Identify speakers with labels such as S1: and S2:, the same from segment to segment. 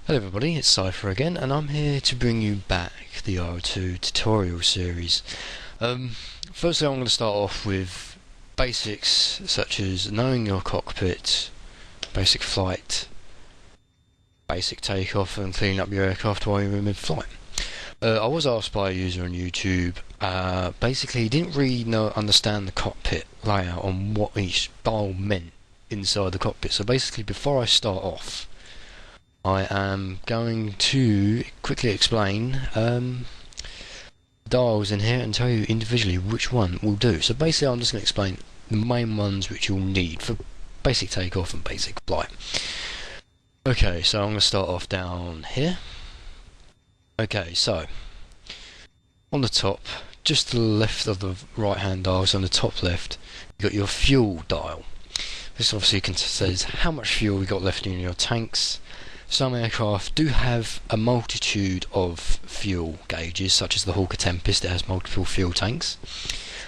S1: Hello everybody, it's Cypher again, and I'm here to bring you back the Il-2 tutorial series. Firstly, I'm going to start off with basics such as knowing your cockpit, basic flight, basic takeoff, and cleaning up your aircraft while you're in mid-flight. I was asked by a user on YouTube, basically he didn't really understand the cockpit layout and what each dial meant inside the cockpit. So basically, before I start off, I am going to quickly explain dials in here and tell you individually which one will do. So basically I'm just going to explain the main ones which you'll need for basic takeoff and basic flight. Okay, so I'm going to start off down here. Okay, so on the top, just to the left of the right hand dials, on the top left, you've got your fuel dial. This obviously says how much fuel you got left in your tanks. Some aircraft do have a multitude of fuel gauges, such as the Hawker Tempest. It has multiple fuel tanks,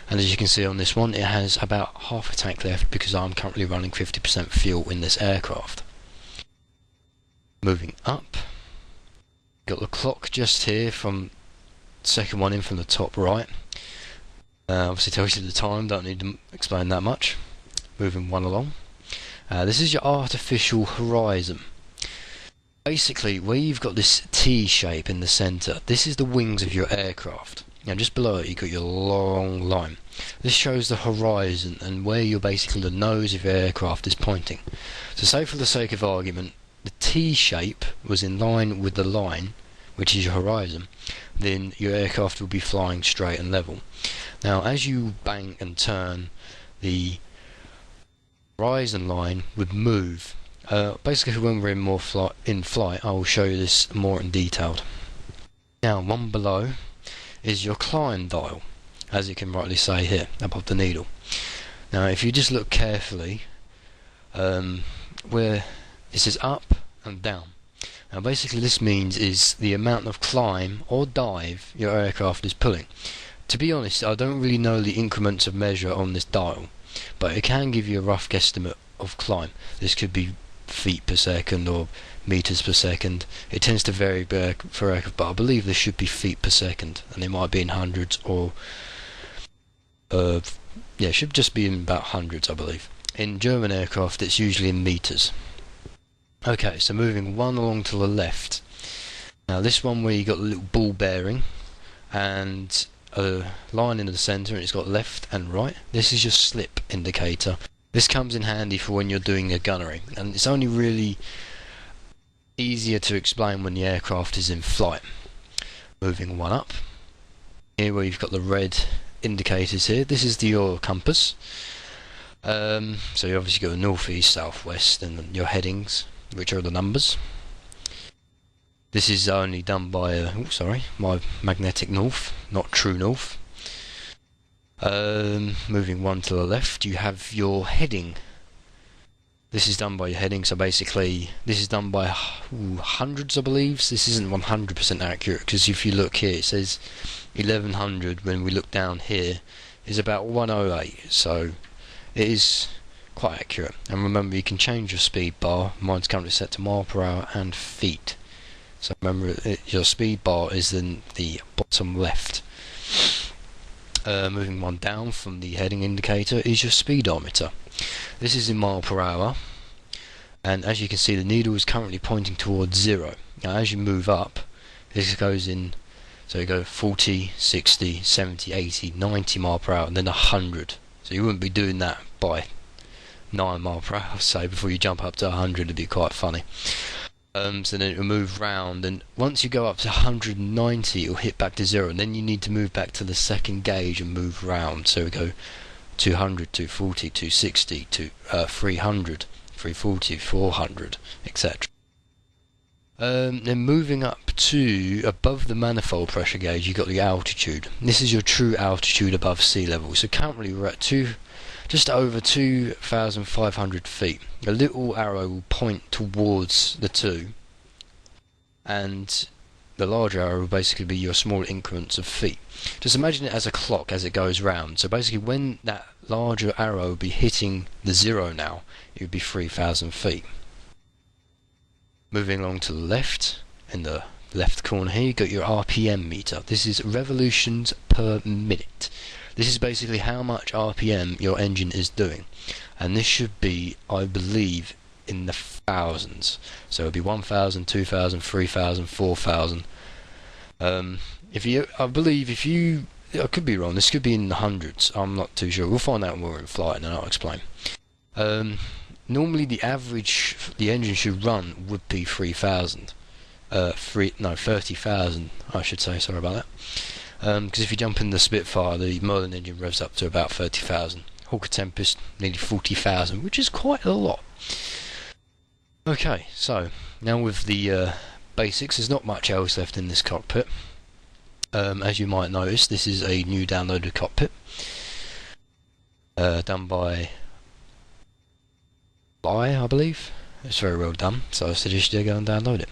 S1: and as you can see on this one, it has about half a tank left because I'm currently running 50% fuel in this aircraft. Moving up, got the clock just here from the second one in from the top right. Obviously tells you the time, don't need to explain that much. Moving one along, this is your artificial horizon. Basically, where you've got this T shape in the centre, this is the wings of your aircraft. Now just below it you've got your long line. This shows the horizon and where you're basically the nose of your aircraft is pointing. So say for the sake of argument, the T shape was in line with the line, which is your horizon, then your aircraft will be flying straight and level. Now as you bank and turn, the horizon line would move. Basically when we're in flight I will show you this more in detail. Now one below is your climb dial, as you can rightly say here above the needle. Now if you just look carefully, where this is up and down. Now basically this means is the amount of climb or dive your aircraft is pulling. To be honest, I don't really know the increments of measure on this dial, but it can give you a rough guesstimate of climb. This could be feet per second or meters per second. It tends to vary for aircraft, but I believe this should be feet per second, and it might be in hundreds or yeah, it should just be in about hundreds, I believe. In German aircraft it's usually in meters. Okay, so moving one along to the left. Now this one where you got the little ball bearing and a line in the centre, and it's got left and right. This is your slip indicator. This comes in handy for when you're doing a gunnery, and it's only really easier to explain when the aircraft is in flight. Moving one up, here where you've got the red indicators here, this is your compass. So you obviously got the north, east, south, west, and your headings, which are the numbers. This is only done by, my magnetic north, not true north. Moving one to the left, you have your heading. This is done by your heading, so basically this is done by hundreds, I believe. This isn't 100% accurate, because if you look here it says 1100, when we look down here is about 108, so it is quite accurate. And remember, you can change your speed bar. Mine's currently set to mile per hour and feet, so remember your speed bar is in the bottom left. Moving one down from the heading indicator is your speedometer. This is in mile per hour, and as you can see the needle is currently pointing towards 0. Now as you move up, this goes in, so you go 40, 60, 70, 80, 90 mile per hour, and then 100. So you wouldn't be doing that by 9 mile per hour, say, before you jump up to 100. It'd be quite funny. So then it will move round, and once you go up to 190 it will hit back to 0, and then you need to move back to the second gauge and move round. So we go 200, 240, 260, to 300, 340, 400, etc. Then moving up to above the manifold pressure gauge, you've got the altitude. This is your true altitude above sea level. So currently we're at just over 2,500 feet. A little arrow will point towards the 2, and the larger arrow will basically be your small increments of feet. Just imagine it as a clock as it goes round. So basically when that larger arrow will be hitting the 0 now, it would be 3,000 feet. Moving along to the left, in the left corner here, you got your RPM meter. This is revolutions per minute. This is basically how much RPM your engine is doing, and this should be, I believe, in the thousands. So it'll be 1,000, 2,000, 3,000, 4,000. I could be wrong. This could be in the hundreds. I'm not too sure. We'll find out when we're in flight, and then I'll explain. Normally, the average the engine should run would be 3,000. 30,000. I should say. Sorry about that. Because if you jump in the Spitfire, the Merlin engine revs up to about 30,000. Hawker Tempest nearly 40,000, which is quite a lot. Okay, so now with the basics, there's not much else left in this cockpit. As you might notice, this is a new downloaded cockpit done by I believe. It's very well done, so I suggest you go and download it.